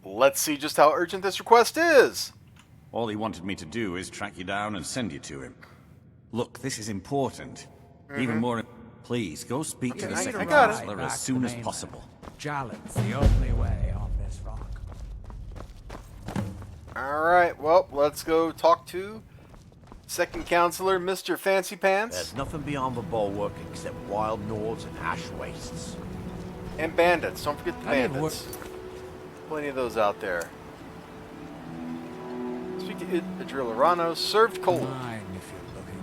Let's see just how urgent this request is. All he wanted me to do is track you down and send you to him. Look, this is important. Even more... Please, go speak to the second counselor as soon as possible. Jalen's the only way on this rock. Alright, well, let's go talk to second counselor, Mr. Fancy Pants. There's nothing beyond the bulwark except wild nords and ash wastes. And bandits. Don't forget the bandits. Plenty of those out there. Speak to Adrillerano. Served cold. Mine, if you're looking.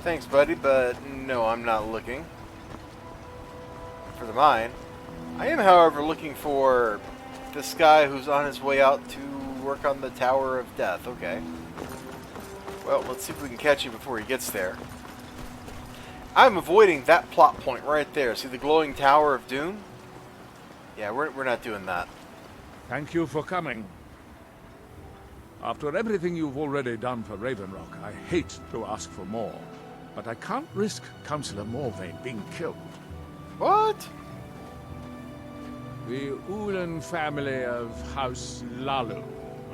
Thanks, buddy, but no, I'm not looking for the mine. I am, however, looking for this guy who's on his way out to work on the Tower of Death. Okay. Well, let's see if we can catch him before he gets there. I'm avoiding that plot point right there. See the glowing Tower of Doom? Yeah, we're not doing that. Thank you for coming. After everything you've already done for Ravenrock, I hate to ask for more. But I can't risk Councillor Morvain being killed. What? The Ulan family of House Lalu,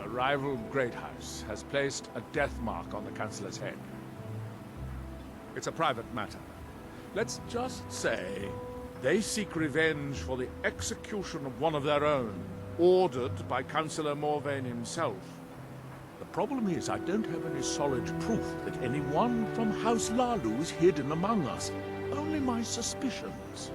a rival great house, has placed a death mark on the Councillor's head. It's a private matter. Let's just say they seek revenge for the execution of one of their own, ordered by Councillor Morvain himself. The problem is I don't have any solid proof that anyone from House Lalu is hidden among us. Only my suspicions.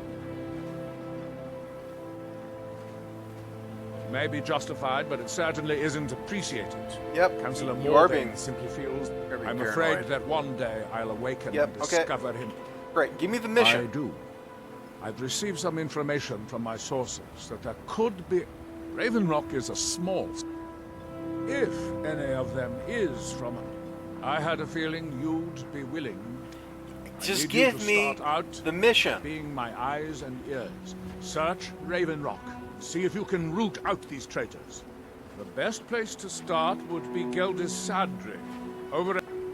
It may be justified, but it certainly isn't appreciated. Yep. Councillor you are Morvain being... simply feels I'm paranoid. afraid that one day I'll awaken and discover him. Great. Give me the mission. I do. I've received some information from my sources that there could be... Ravenrock is a small... If any of them is from... I had a feeling you'd be willing. Just give me the mission. Being my eyes and ears. Search Ravenrock. See if you can root out these traitors. The best place to start would be Geldis Sadri.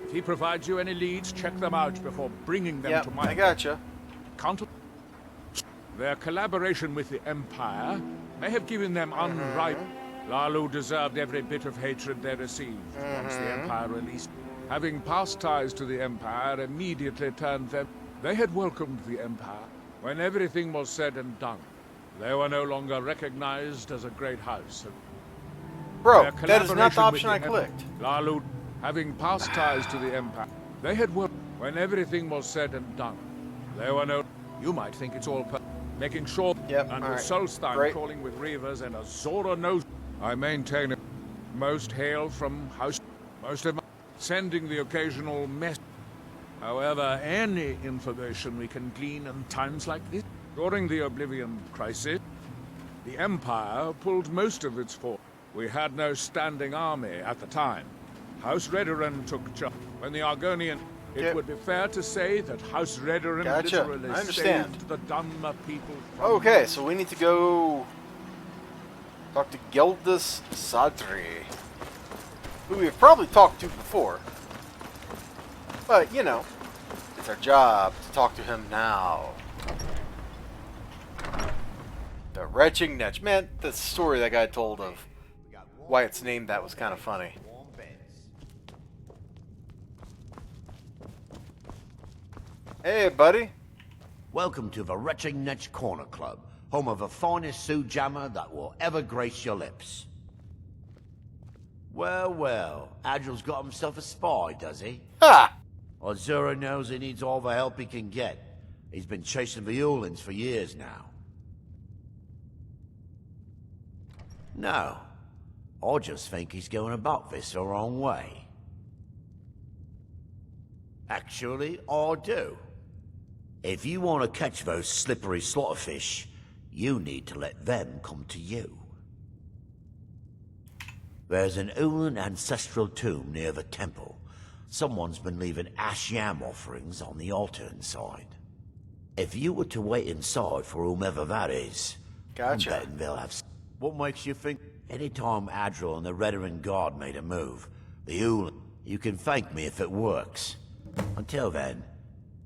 If he provides you any leads, check them out before bringing them to my... I gotcha. Their collaboration with the Empire may have given them unripe... Lalu deserved every bit of hatred they received once the Empire released. Having past ties to the Empire immediately turned them... They had welcomed the Empire when everything was said and done. They were no longer recognized as a great house. Bro, that is not the option I clicked. Lalu, having past ties to the Empire, they had worked when everything was said and done. They were no... You might think it's all making sure... and with Solstein calling with Reavers and a Zora knows... I maintain it. Most hail from House... Most of my... Sending the occasional mess... However, any information we can glean in times like this... During the Oblivion Crisis, the Empire pulled most of its force. We had no standing army at the time. House Redoran took charge. When the Argonian... It would be fair to say that House Redoran literally saved the Dunmer people from... Okay, so we need to go... talk to Geldis Sadri, who we've probably talked to before. But, you know, it's our job to talk to him now. The Retching Netch. Man, the story that guy told of why it's named that was kind of funny. Hey, buddy. Welcome to the Retching Netch Corner Club, home of the finest Sioux jammer that will ever grace your lips. Well, well, Adril's got himself a spy, does he? Ha! Well, Zura knows he needs all the help he can get. He's been chasing the Ulans for years now. No, I just think he's going about this the wrong way. Actually, I do. If you want to catch those slippery slaughterfish, you need to let them come to you. There's an Ulan ancestral tomb near the temple. Someone's been leaving ash yam offerings on the altar inside. If you were to wait inside for whomever that is, gotcha. I'm betting they'll have... What makes you think? Anytime Adril and the Redoran Guard made a move, the Ulan... You can thank me if it works. Until then,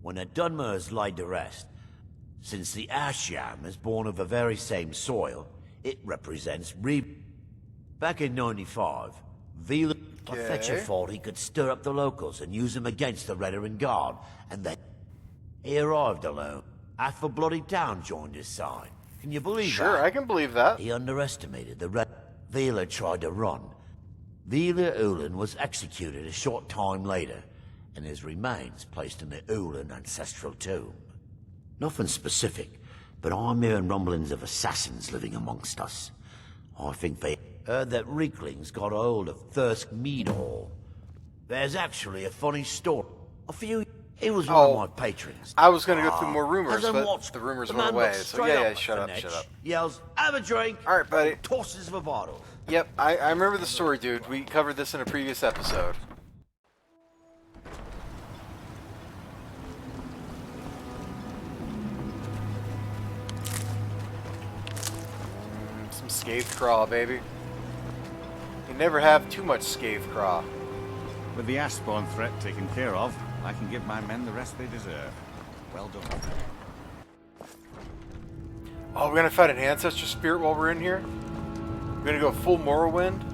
when the Dunmer is laid to rest, since the ash yam is born of the very same soil, It represents Back in 95, Vila Fetcher thought he could stir up the locals and use them against the Redarin Guard, and then he arrived alone. Half a bloody town joined his side. Can you believe that? Sure, I can believe that. He underestimated the Red. Vila tried to run. Vila Ulan was executed a short time later, and his remains placed in the Ulan ancestral tomb. Nothing specific, but I'm hearing rumblings of assassins living amongst us. I think they heard that Reeklings got hold of Thirsk Meadhall. There's actually a funny story. He was one of my patrons. I was going to go through more rumors, but the rumors went away. So yeah, shut up. Yells, have a drink. All right, buddy. Tosses of a bottle. Yep, I remember the story, dude. We covered this in a previous episode. Some scathed craw, baby. You never have too much scathed craw. With the Ashbourne threat taken care of, I can give my men the rest they deserve. Well done. Oh, we're gonna fight an ancestor spirit while we're in here? We're gonna go full Morrowind?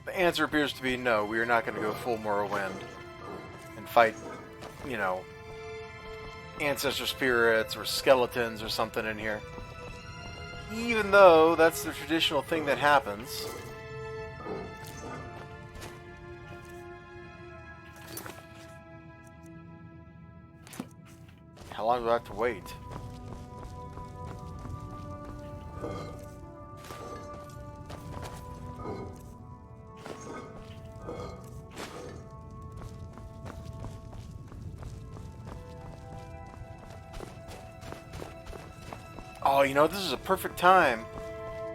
The answer appears to be no, we are not gonna go full Morrowind and fight, you know, ancestor spirits or skeletons or something in here. Even though that's the traditional thing that happens. How long do I have to wait? Oh, you know, this is a perfect time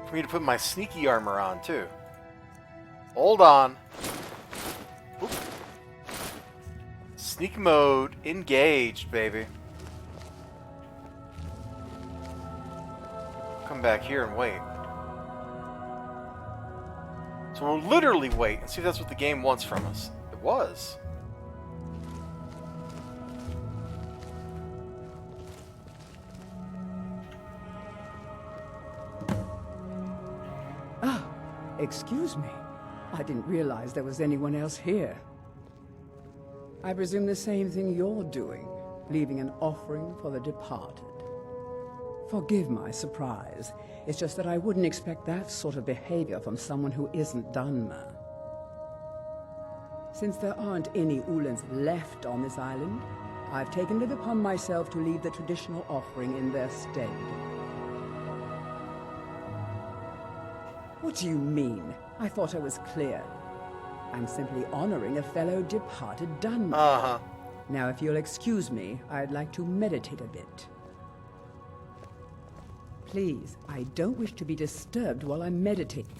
for me to put my sneaky armor on, too. Hold on. Oop. Sneak mode engaged, baby. Come back here and wait. So we'll literally wait and see if that's what the game wants from us. It was. Excuse me. I didn't realize there was anyone else here. I presume the same thing you're doing, leaving an offering for the departed. Forgive my surprise. It's just that I wouldn't expect that sort of behavior from someone who isn't Dunmer. Since there aren't any Ulans left on this island, I've taken it upon myself to leave the traditional offering in their stead. What do you mean? I thought I was clear. I'm simply honoring a fellow departed Dunmer. Uh-huh. Now, if you'll excuse me, I'd like to meditate a bit. Please, I don't wish to be disturbed while I'm meditating.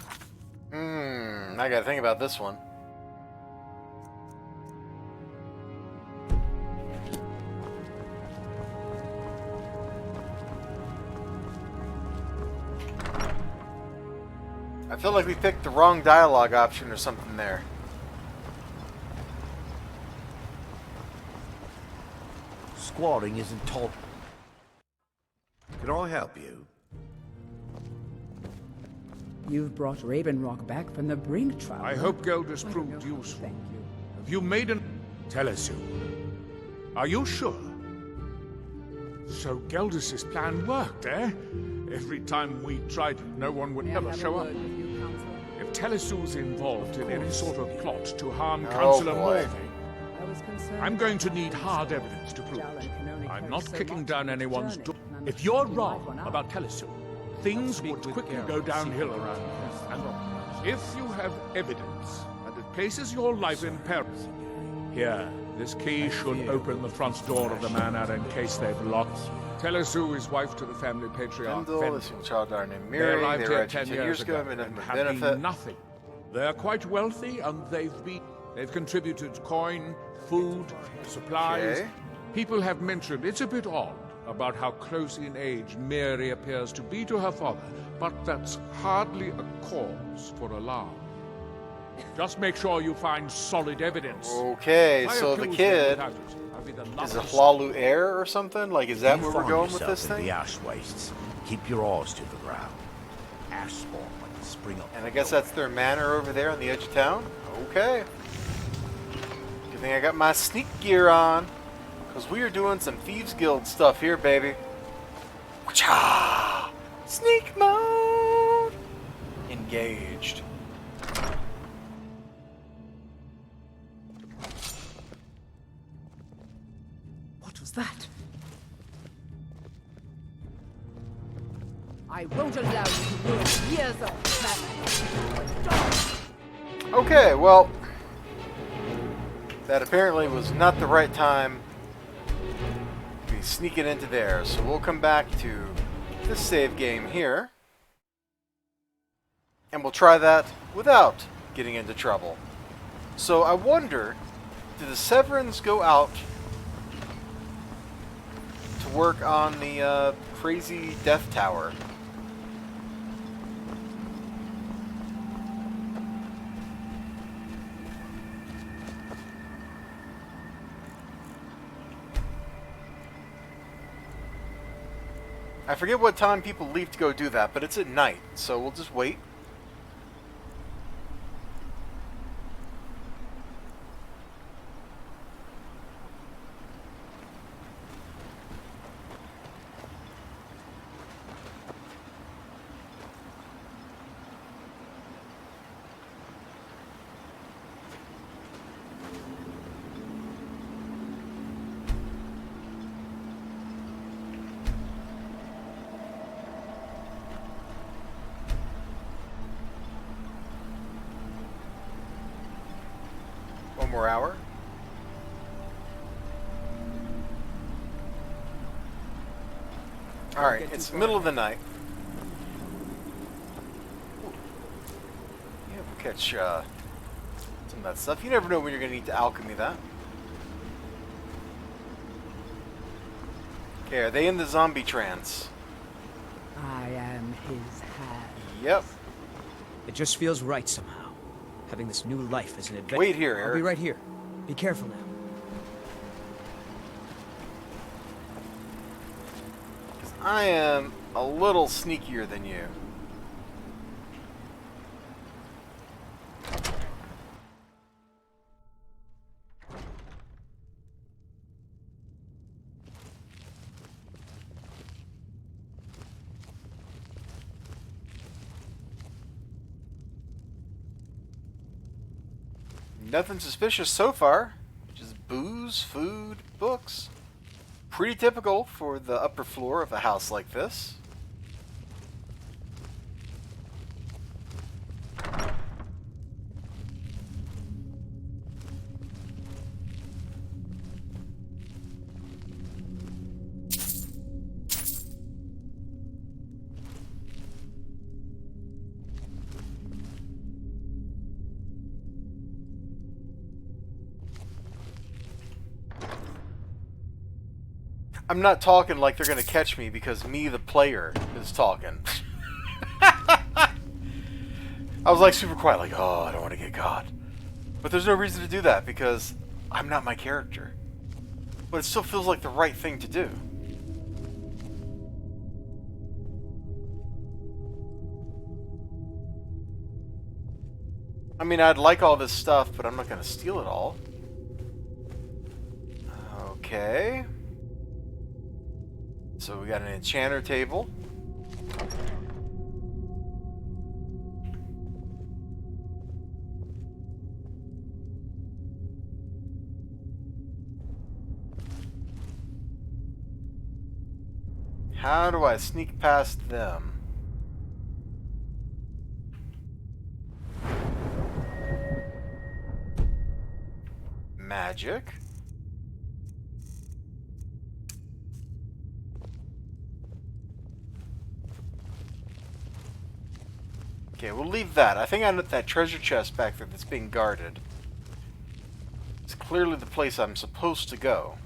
I gotta think about this one. I feel like we picked the wrong dialogue option or something there. Squatting isn't taught. Can I help you? You've brought Ravenrock back from the brink, traveler. I hope Geldus proved useful. Thank you. Have you made an... Telesu. Are you sure? So Geldus's plan worked, eh? Every time we tried it, no one would ever show up. If Telesu's involved in any sort of plot to harm Councillor Morvay, I'm going to need hard evidence to prove it. I'm not kicking down anyone's door. If you're wrong about Telesu, things would quickly go downhill around here. And if you have evidence that it places your life in peril, here, this key should open the front door of the manor in case they've locked. Telesu is wife to the family patriarch. Vendel, this child named They Miri. arrived They here arrived 10 10 years ago and and have have benefit. been nothing. They're quite wealthy, and they've contributed coin, food, supplies. Okay. People have mentioned it's a bit odd about how close in age Mary appears to be to her father, but that's hardly a cause for alarm. Just make sure you find solid evidence. Okay, so the kid is a Hlalu heir or something? Like, is that where we're going with this thing? The ash wastes. Keep your eyes to the ground. Ash spawn like spring up. And I guess that's their manor over there on the edge of town? Okay. Good thing I got my sneak gear on. Because we are doing some Thieves Guild stuff here, baby. Wha-cha! Sneak mode! Engaged. What was that? I won't allow you to ruin years of planning. Okay, well, that apparently was not the right time to be sneaking into there. So we'll come back to this save game here. And we'll try that without getting into trouble. So I wonder, do the Severins go out to work on the crazy death tower? I forget what time people leave to go do that, but it's at night, so we'll just wait. One more hour. Alright, it's the middle of the night. Yeah, we'll catch some of that stuff. You never know when you're going to need to alchemy that. Okay, are they in the zombie trance? I am his hand. Yep. It just feels right somehow. Having this new life is an adventure. Wait here, Eric. I'll be right here. Be careful now. I am a little sneakier than you. Nothing suspicious so far. Just booze, food, books. Pretty typical for the upper floor of a house like this. I'm not talking like they're going to catch me because me, the player, is talking. I was like super quiet, like, oh, I don't want to get caught. But there's no reason to do that because I'm not my character. But it still feels like the right thing to do. I mean, I'd like all this stuff, but I'm not going to steal it all. Okay. So we got an enchanter table. How do I sneak past them? Magic. Okay, we'll leave that. I think I know that treasure chest back there that's being guarded. It's clearly the place I'm supposed to go.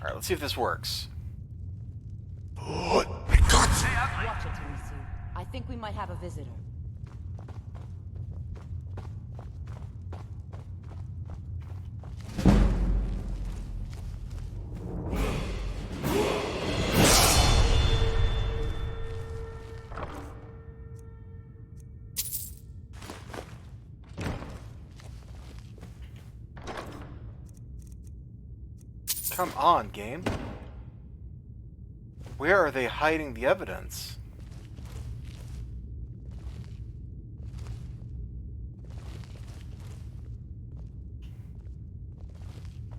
Alright, let's see if this works. Watch it, Tennessee. I think we might have a visitor. Come on, game. Where are they hiding the evidence?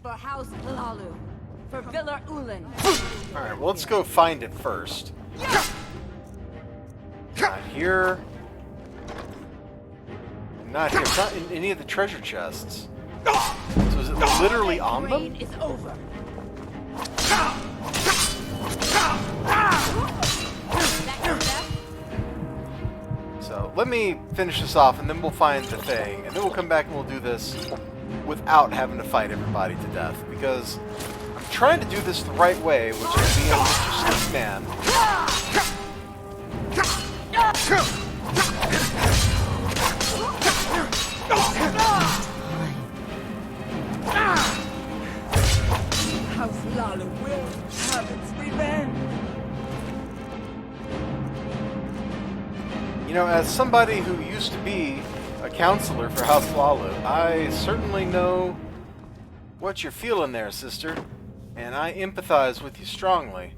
For House Lalu. For Villa Ulen. Alright, well, let's go find it first. Not here. Not here. It's not in any of the treasure chests. So is it literally on them? Is over. So let me finish this off and then we'll find the thing. And then we'll come back and we'll do this without having to fight everybody to death. Because I'm trying to do this the right way, which is being a Mr. Sneak Man. House Lala will have its revenge. You know, as somebody who used to be a counselor for House Lalu, I certainly know what you're feeling there, sister. And I empathize with you strongly.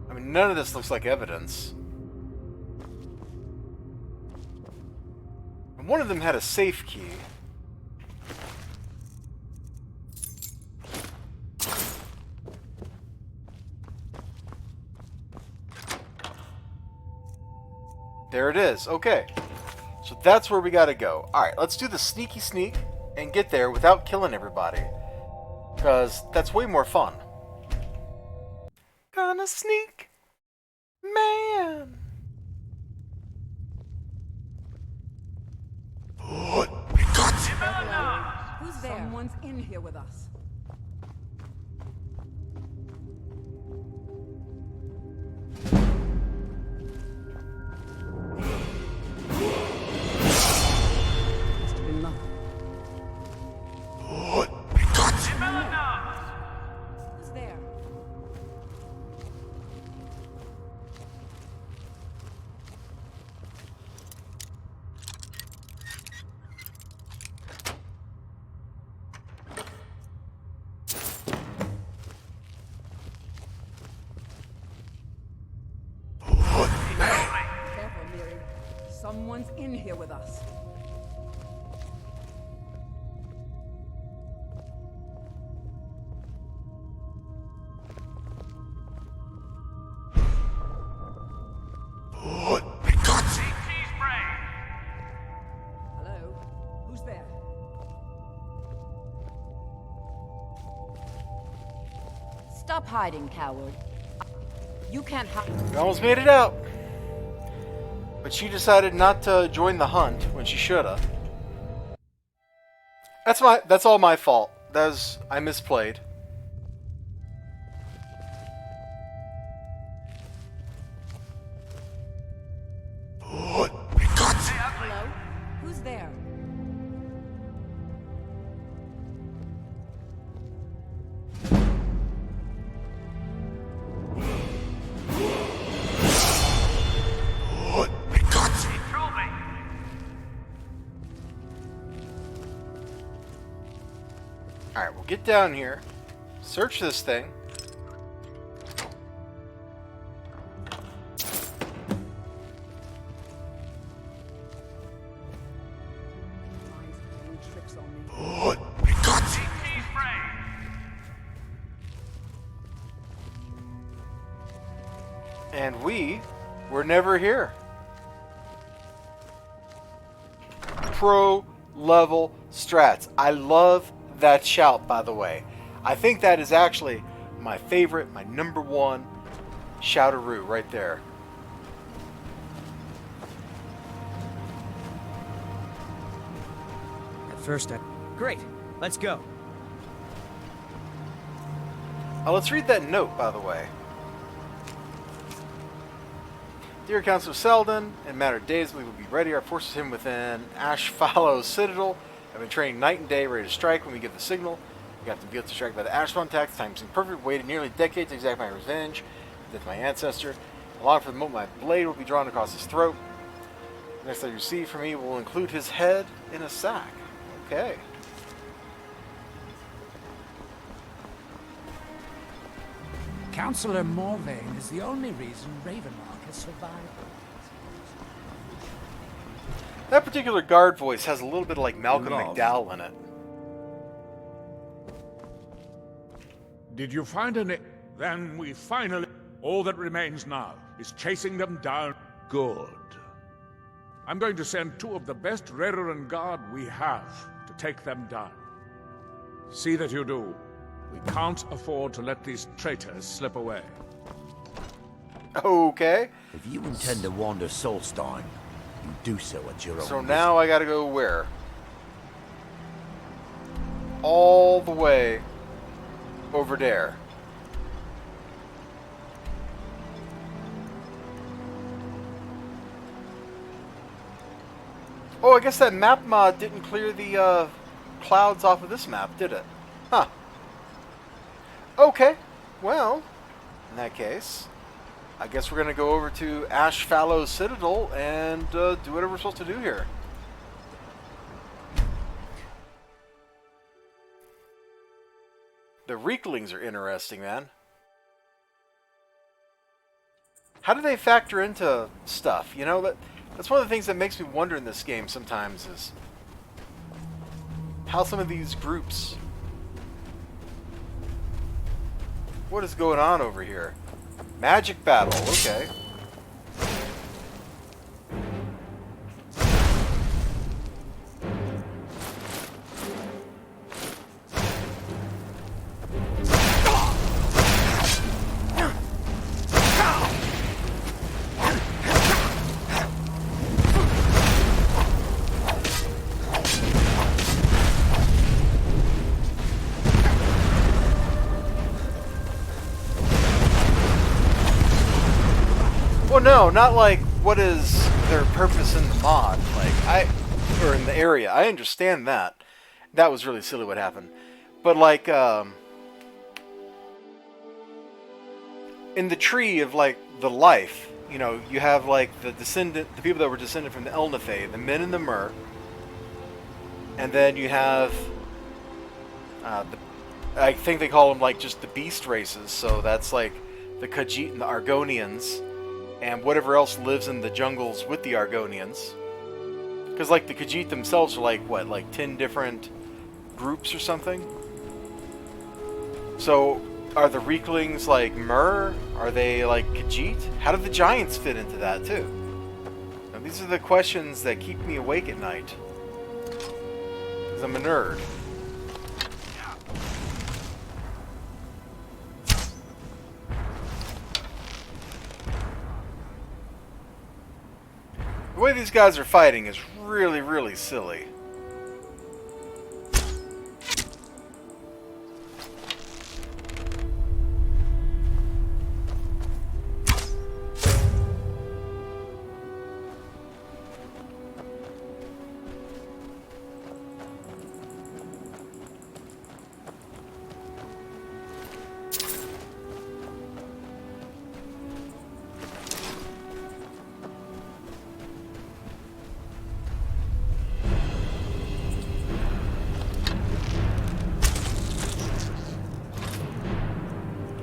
I mean, none of this looks like evidence. And one of them had a safe key. There it is. Okay. So that's where we gotta go. Alright, let's do the sneaky sneak and get there without killing everybody. Because that's way more fun. Gonna sneak, man. Who's there? Someone's in here with us. Must have been nothing. Who's there? Careful, Miri. Someone's in here with us. Hello? Who's there? Stop hiding, coward. You can't hide. We almost made it out. But she decided not to join the hunt when she shoulda. That's all my fault. I misplayed. Hello? Who's there? Alright, we'll get down here. Search this thing. Mine's playing tricks on me. And we were never here. Pro level strats. I love that shout, by the way. I think that is actually my favorite, my number one shoutaroo right there. At First, Great. Let's go. Let's read that note, by the way. Dear Council of Selden, in a matter of days we will be ready. Our forces hidden within Ashfallow's Citadel have been training night and day, ready to strike when we give the signal. We have to be able to strike by the Ashbound tax. Time seemed perfect. Waited nearly a decade to exact my revenge. Death of my ancestor. I long for the moment my blade will be drawn across his throat. The next letter you see from me will include his head in a sack. Okay. Councillor Morvain is the only reason Ravenlock has survived. That particular guard voice has a little bit of like Malcolm McDowell in it. Did you find any? Then we finally... All that remains now is chasing them down. Good. I'm going to send 2 of the best Redoran Guard we have to take them down. See that you do. We can't afford to let these traitors slip away. Okay. If you intend to wander Solstein, you do so at your own risk. So now I gotta go where? All the way over there. Oh, I guess that map mod didn't clear the clouds off of this map, did it? Huh. Okay. Well, in that case, I guess we're going to go over to Ashfallow's Citadel and do whatever we're supposed to do here. The Reeklings are interesting, man. How do they factor into stuff? You know, that's one of the things that makes me wonder in this game sometimes is how some of these groups... What is going on over here? Magic battle, okay. Well, no, not like what is their purpose in the mod, or in the area. I understand that. That was really silly what happened. But like, in the tree of like the life, you know, you have like the people that were descended from the Elnathay, the men and the Mer, and then you have, I think they call them like just the beast races. So that's like the Khajiit and the Argonians. And whatever else lives in the jungles with the Argonians. Because, like, the Khajiit themselves are, like, what, like 10 different groups or something? So, are the Reeklings, like, Mer? Are they, like, Khajiit? How do the Giants fit into that, too? Now, these are the questions that keep me awake at night. Because I'm a nerd. The way these guys are fighting is really, really silly.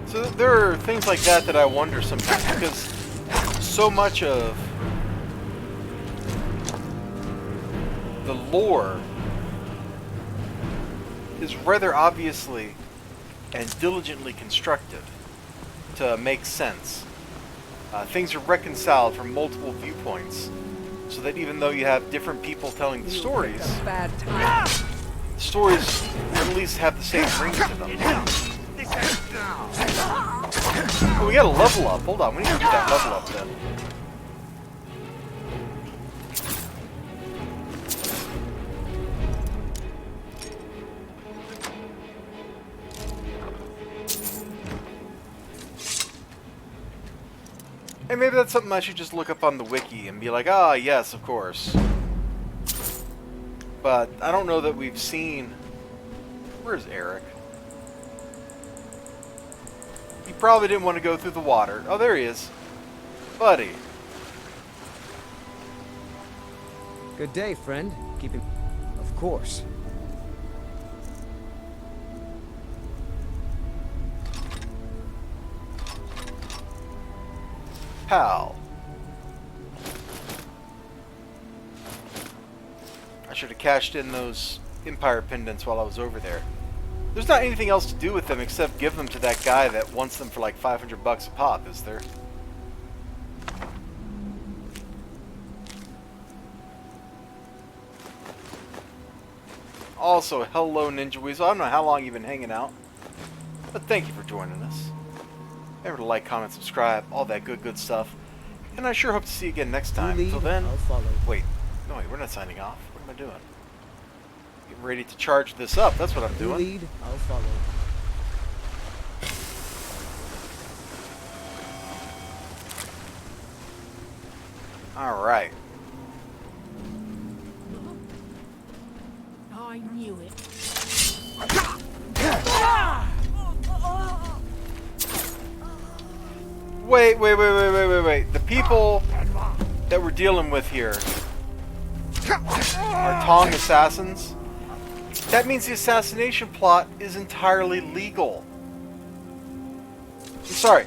So there are things like that that I wonder sometimes, because so much of the lore is rather obviously and diligently constructed to make sense. Things are reconciled from multiple viewpoints, so that even though you have different people telling the stories, stories at least have the same ring to them. Oh, we gotta level up. Hold on, we need to do that level up then. Hey, maybe that's something I should just look up on the wiki and be like, ah, yes, of course. But I don't know that we've seen... Where's Eric? He probably didn't want to go through the water. Oh, there he is. Buddy. Good day, friend. Keeping... Of course. Pal. I should have cashed in those Empire pendants while I was over there. There's not anything else to do with them except give them to that guy that wants them for like 500 bucks a pop, is there? Also, hello Ninja Weasel. I don't know how long you've been hanging out, but thank you for joining us. Remember to like, comment, subscribe, all that good stuff. And I sure hope to see you again next time. Until then, I'll follow. Wait, we're not signing off. What am I doing? Getting ready to charge this up. That's what I'm doing. Lead, I'll follow. All right. I knew it. Wait. The people that we're dealing with here are Tong assassins. That means the assassination plot is entirely legal. I'm sorry.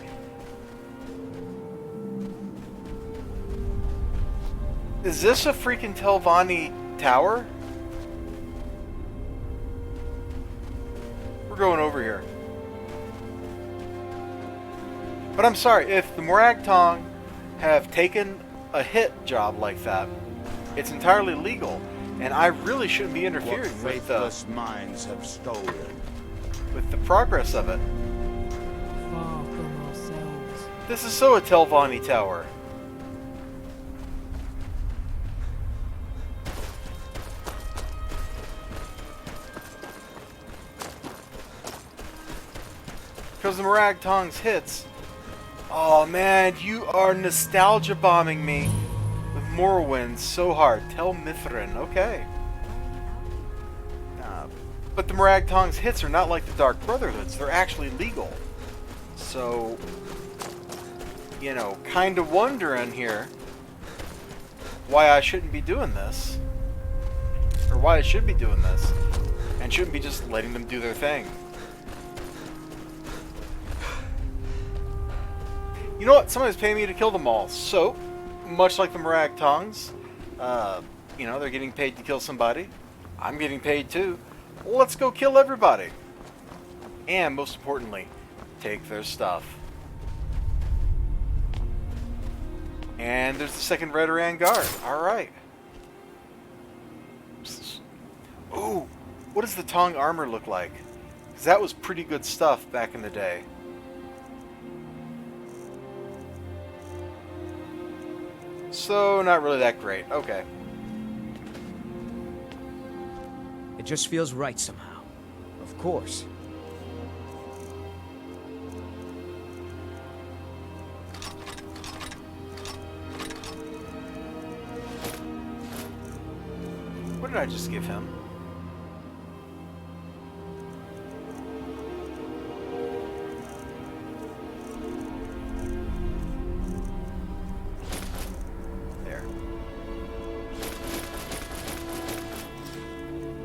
Is this a freaking Telvanni tower? We're going over here. But I'm sorry, if the Morag Tong have taken a hit job like that, it's entirely legal, and I really shouldn't be interfering with minds have stolen. With the progress of it. Far from ourselves. This is so a Telvanni tower. Because the Morag Tong's hits. Oh man, you are nostalgia bombing me with Morrowind so hard. Tel Mithrin, okay. But the Morag Tong's hits are not like the Dark Brotherhood's. They're actually legal. So, you know, kind of wondering here why I shouldn't be doing this. Or why I should be doing this. And shouldn't be just letting them do their thing. You know what? Somebody's paying me to kill them all. So, much like the Morag Tongs, you know, they're getting paid to kill somebody. I'm getting paid too. Let's go kill everybody. And most importantly, take their stuff. And there's the second Redoran Guard. Alright. Ooh, what does the Tong armor look like? Because that was pretty good stuff back in the day. So, not really that great. Okay. It just feels right somehow. Of course. What did I just give him?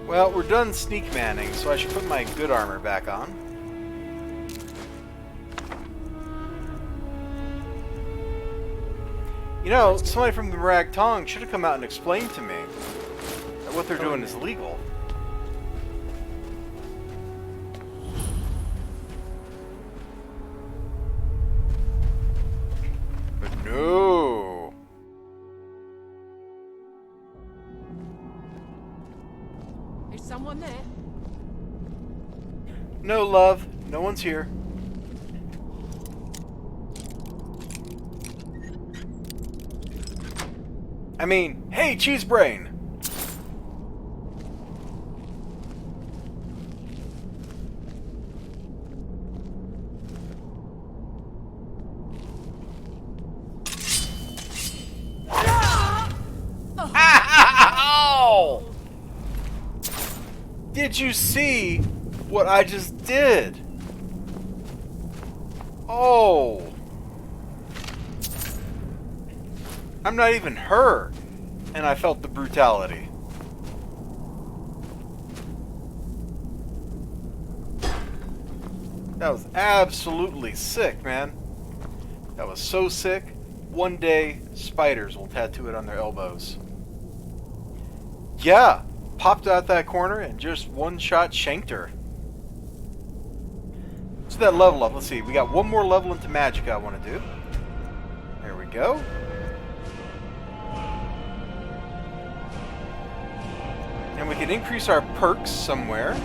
Well, we're done sneak manning, so I should put my good armor back on. You know, somebody from the Morag Tong should have come out and explained to me that what they're doing is legal. But no. Someone there? No, love. No one's here. I mean, hey, cheese brain! Did you see what I just did? Oh. I'm not even her, and I felt the brutality. That was absolutely sick, man. That was so sick. One day, spiders will tattoo it on their elbows. Yeah, popped out that corner and just one-shot shanked her. So that level up, let's see, we got one more level into magic I want to do. There we go. And we can increase our perks somewhere.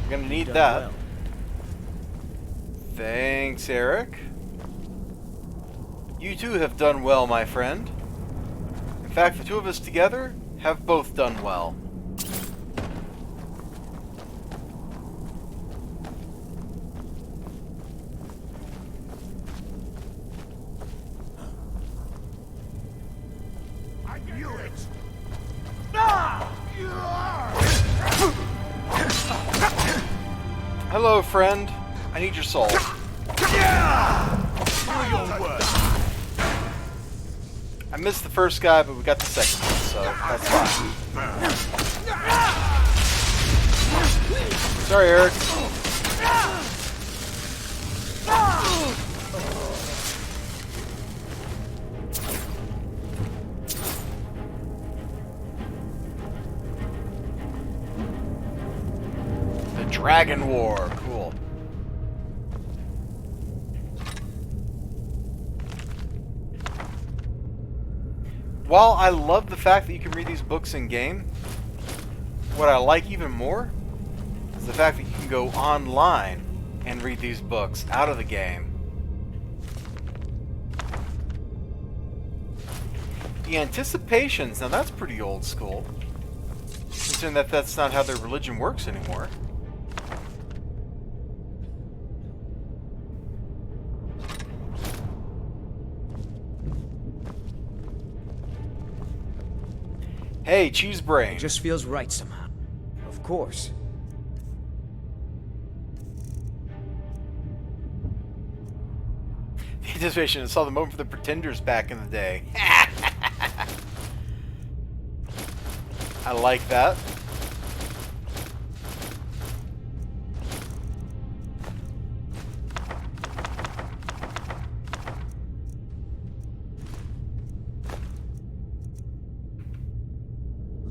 We're gonna need that. Well. Thanks, Eric. You too have done well, my friend. In fact, the two of us together have both done well. Hello, friend. I need your soul. I missed the first guy, but we got the second one, so that's fine. Sorry, Eric. Dragon War. Cool. While I love the fact that you can read these books in game, what I like even more is the fact that you can go online and read these books out of the game. The Anticipations, now that's pretty old school, considering that that's not how their religion works anymore. Hey, cheese brain. It just feels right somehow. Of course. The anticipation, I saw the moment for the Pretenders back in the day. I like that.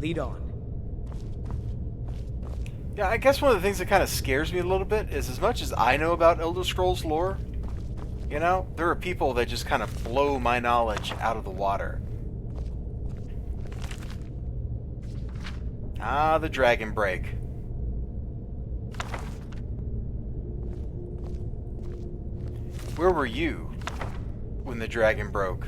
Lead on. Yeah, I guess one of the things that kind of scares me a little bit is as much as I know about Elder Scrolls lore, you know, there are people that just kind of blow my knowledge out of the water. Ah, the dragon break. Where were you when the dragon broke?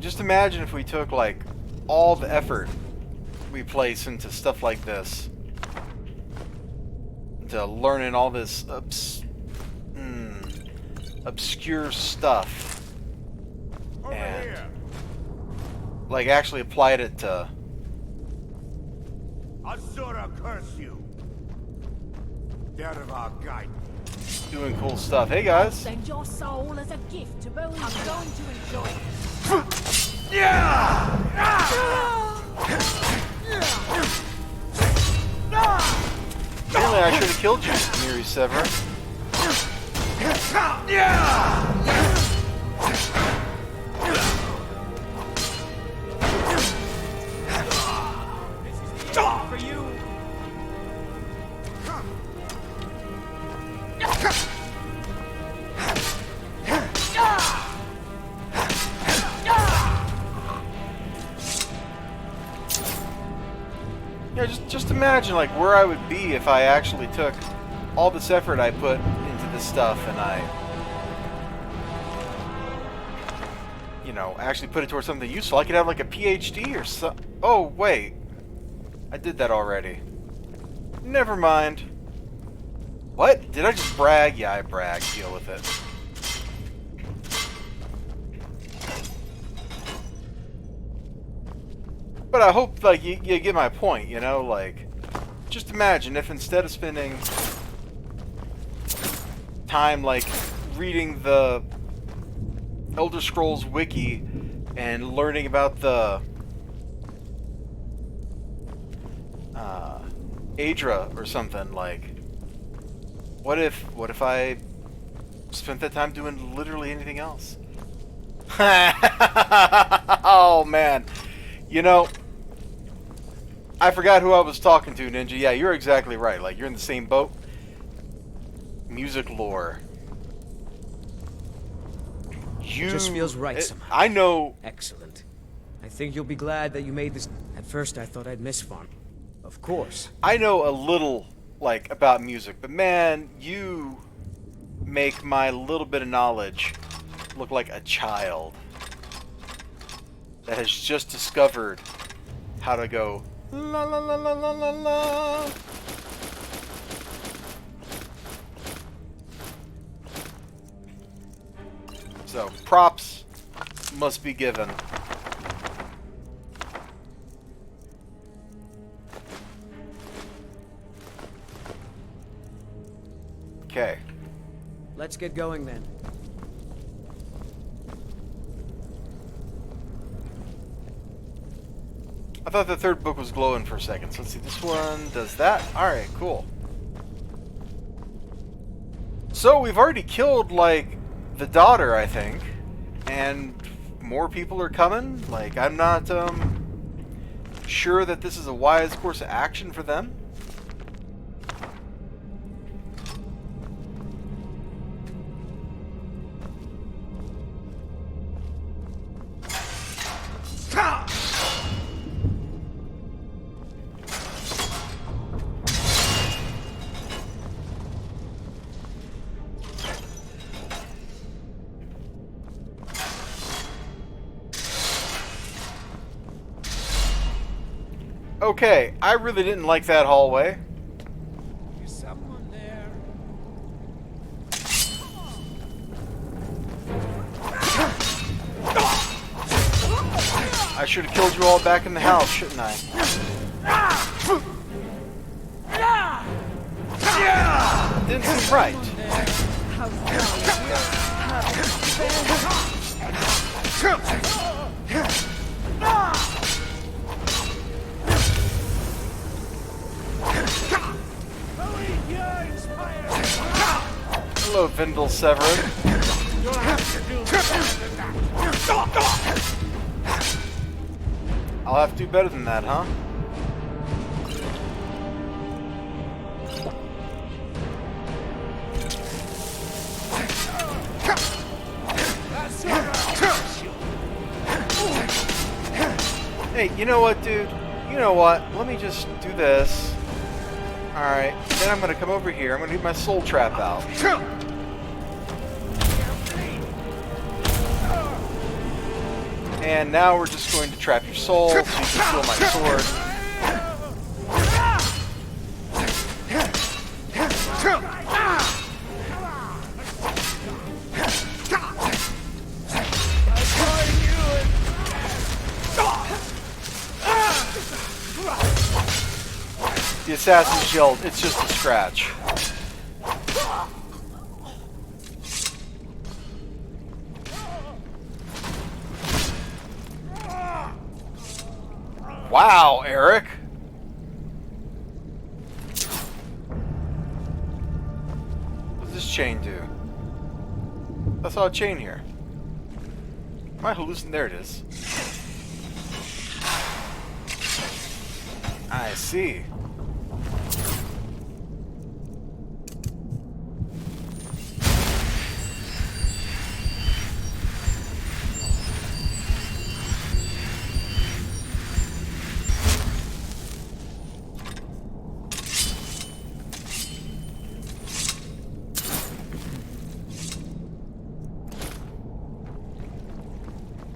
Just imagine if we took, like, all the effort we place into stuff like this, into learning all this obscure stuff, and, like, actually applied it to... Azura curse you! Out of our guide. Doing cool stuff. Hey, guys! Send your soul as a gift to Boone. I'm going to enjoy it. Apparently I should have killed you, Miri Sever. For you. Yeah, just imagine like where I would be if I actually took all this effort I put into this stuff and I you know, actually put it towards something useful. I could have like a PhD or so. Oh, wait. I did that already. Never mind. What? Did I just brag? Yeah, I bragged. Deal with it. But I hope, like, you get my point, you know? Like, just imagine if instead of spending time, like, reading the Elder Scrolls wiki and learning about the Adra or something, like, what if I spent that time doing literally anything else? Oh man, you know, I forgot who I was talking to, Ninja. Yeah, you're exactly right. Like, you're in the same boat. Music lore. It just feels right somehow. I know. Excellent. I think you'll be glad that you made this. At first, I thought I'd miss farm. Of course. I know a little, like, about music, but man, you make my little bit of knowledge look like a child that has just discovered how to go la la la la la la la. So, props must be given. Okay. Let's get going then. I thought the third book was glowing for a second. So let's see, this one does that. Alright, cool. So we've already killed, like, the daughter, I think. And more people are coming. Like, I'm not sure that this is a wise course of action for them. Okay, I really didn't like that hallway. Is someone there? I should have killed you all back in the house, shouldn't I? Didn't seem right. Hello, Vindel Severin. I'll have to do better than that, huh? Hey, you know what, dude? You know what? Let me just do this. Alright, then I'm gonna come over here. I'm gonna get my soul trap out. And now we're just going to trap your soul so you can steal my sword. The assassins yelled, "It's just a scratch." Wow, Eric. What does this chain do? I saw a chain here. Am I hallucinating? There it is. I see.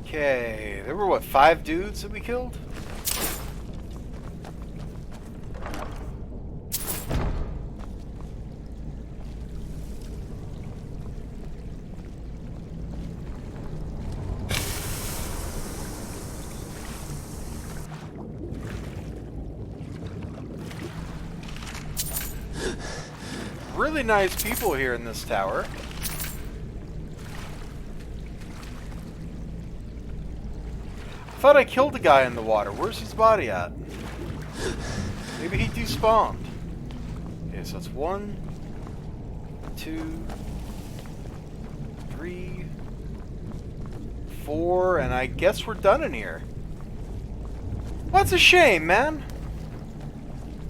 Okay, there were what, 5 dudes that we killed? Really nice people here in this tower. I thought I killed a guy in the water. Where's his body at? Maybe he despawned. Okay, so it's 1, 2, 3, 4, and I guess we're done in here. Well, that's a shame, man.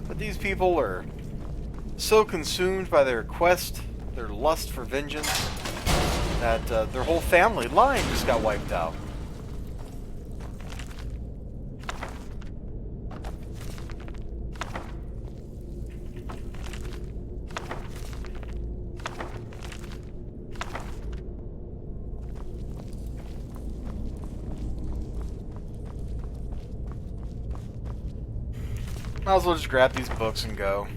But these people are so consumed by their quest, their lust for vengeance, that their whole family line just got wiped out. Might as well just grab these books and go.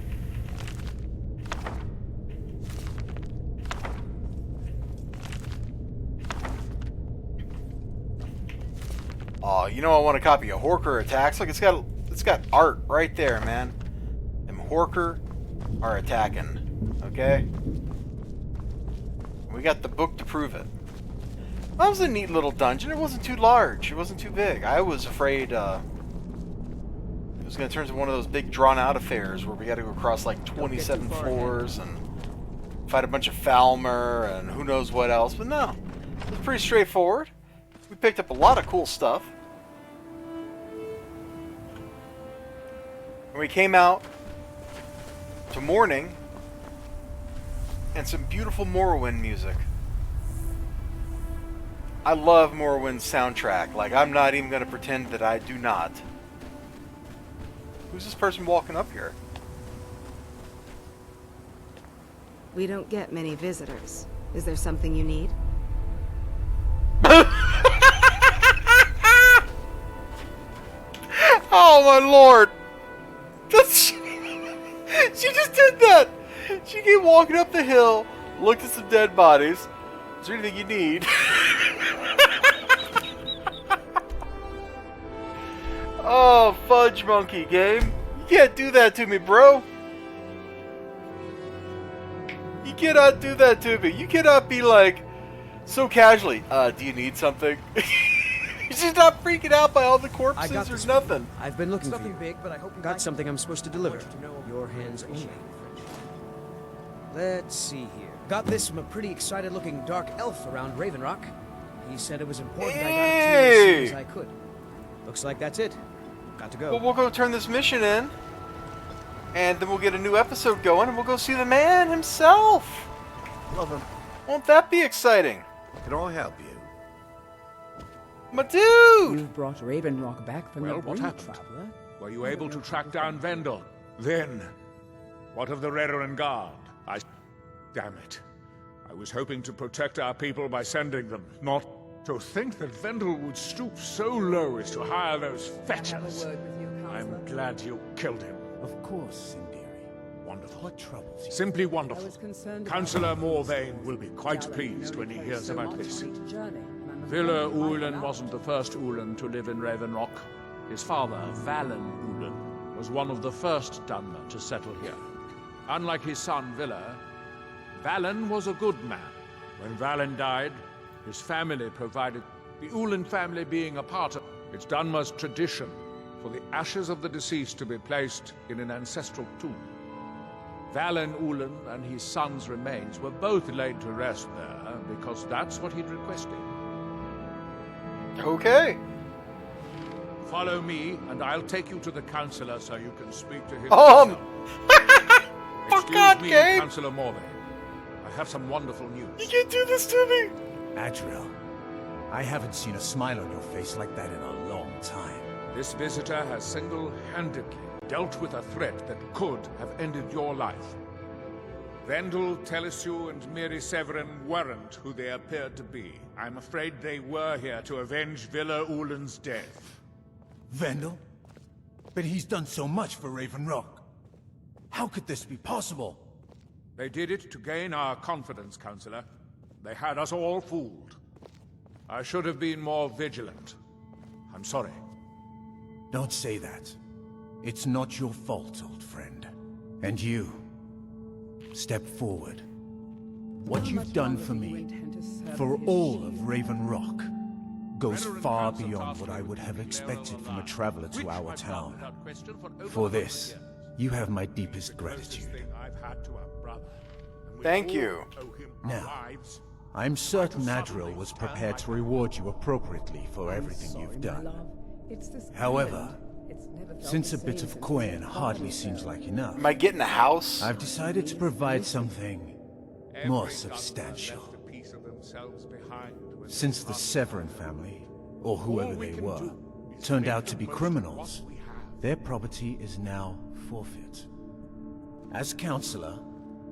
Oh, you know I want to copy a Horker attacks. Look, it's got art right there, man. Them Horker are attacking. Okay? We got the book to prove it. That was a neat little dungeon. It wasn't too large. It wasn't too big. I was afraid it was going to turn into one of those big drawn-out affairs where we got to go across like 27 floors and fight a bunch of Falmer and who knows what else. But no, it was pretty straightforward. We picked up a lot of cool stuff. And we came out to morning and some beautiful Morrowind music. I love Morrowind's soundtrack. Like, I'm not even going to pretend that I do not. Who's this person walking up here? We don't get many visitors. Is there something you need? Oh my lord! She just did that! She came walking up the hill, looked at some dead bodies. Is there anything you need? Oh, fudge monkey game. You can't do that to me, bro. You cannot do that to me. You cannot be like, so casually, do you need something? She's not freaking out by all the corpses or nothing. I've been looking for you. Big, but I hope you got something I'm supposed to deliver. Your hands only. Let's see here. Got this from a pretty excited-looking dark elf around Raven Rock. He said it was important I got it to you as soon as I could. Looks like that's it. Got to go. Well, we'll go turn this mission in, and then we'll get a new episode going, and we'll go see the man himself. Love him. Won't that be exciting? Can I help you? My dude! You've brought Raven Rock back from the what brink, happened? traveler. Were you able to track down Vendel? Then, what of the Redoran Guard? Damn it. I was hoping to protect our people by sending them, not to think that Vendel would stoop so low as to hire those fetchers. I'm glad you killed him. Of course, Sindiri. Wonderful. What troubles you? Simply wonderful. Concerned Councillor Morvain will be quite pleased when he hears about this. Villa Ulan wasn't the first Ulan to live in Raven Rock. His father, Valen Ulan, was one of the first Dunmer to settle here. Unlike his son, Villa, Valen was a good man. When Valen died, his family provided, the Ulan family being a part of it's Dunmer's tradition for the ashes of the deceased to be placed in an ancestral tomb. Valen Ulan and his son's remains were both laid to rest there because that's what he'd requested. Okay. Follow me, and I'll take you to the Councillor so you can speak to him. Fuck me, game. Councillor Morvain. I have some wonderful news. You can't do this to me. Adriel, I haven't seen a smile on your face like that in a long time. This visitor has single-handedly dealt with a threat that could have ended your life. Vendel, Telesue, and Miri Severin weren't who they appeared to be. I'm afraid they were here to avenge Villa Ulen's death. Vendel? But he's done so much for Raven Rock. How could this be possible? They did it to gain our confidence, Counselor. They had us all fooled. I should have been more vigilant. I'm sorry. Don't say that. It's not your fault, old friend. And you, step forward. What you've done for me, for all of Raven Rock, goes far beyond what I would have expected from a traveler to our town. For this, you have my deepest gratitude. Thank you. Now, I'm certain Adriel was prepared to reward you appropriately for everything you've done. However, since a bit of coin hardly seems like enough... Am I getting a house? I've decided to provide something more substantial. Since the Severin family, or whoever they were, turned out to be criminals, their property is now forfeit. As Counselor,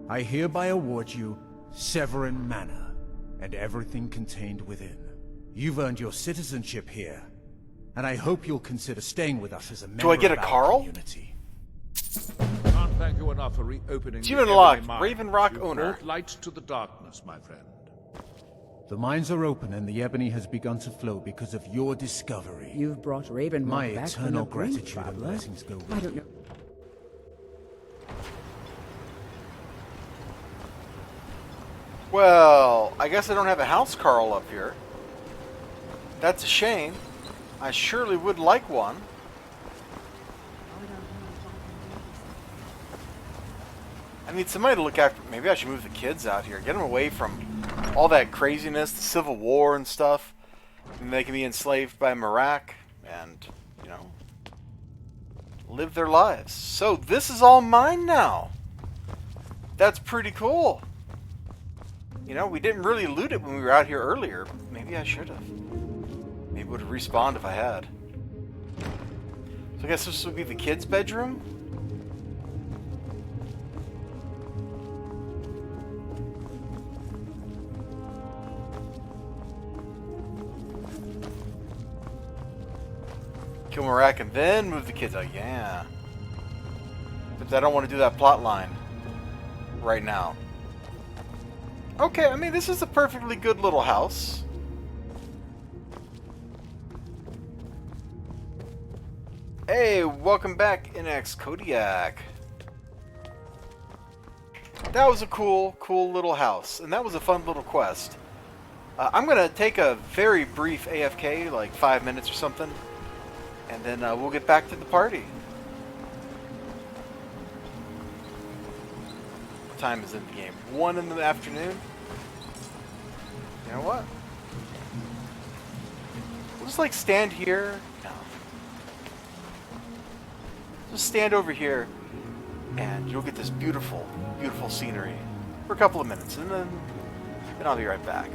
I hereby award you Severin Manor, and everything contained within. You've earned your citizenship here, and I hope you'll consider staying with us as a member Do I get a of our Carl? community. Can't thank you enough for reopening Achievement unlocked. Raven Rock owner. Brought light to the darkness, my friend. The mines are open and the ebony has begun to flow because of your discovery. You've brought Raven My back eternal from a grief gratitude and traveler. blessings go with I don't know. Well, I guess I don't have a house Carl up here. That's a shame. I surely would like one. I need somebody to look after. Maybe I should move the kids out here. Get them away from all that craziness, the Civil War and stuff. And they can be enslaved by Marak and, you know, live their lives. So this is all mine now. That's pretty cool. You know, we didn't really loot it when we were out here earlier. Maybe I should have. Maybe it would have respawned if I had. So I guess this would be the kids' bedroom? Kill Marak and then move the kids out. Yeah. But I don't want to do that plot line right now. Okay, I mean, this is a perfectly good little house. Hey, welcome back, NX Kodiak. That was a cool little house, and that was a fun little quest. I'm going to take a very brief AFK, like 5 minutes or something, and then we'll get back to the party. What time is in the game? 1 in the afternoon? You know what? We'll just like stand here. No. Just stand over here and you'll get this beautiful, beautiful scenery for a couple of minutes and then I'll be right back.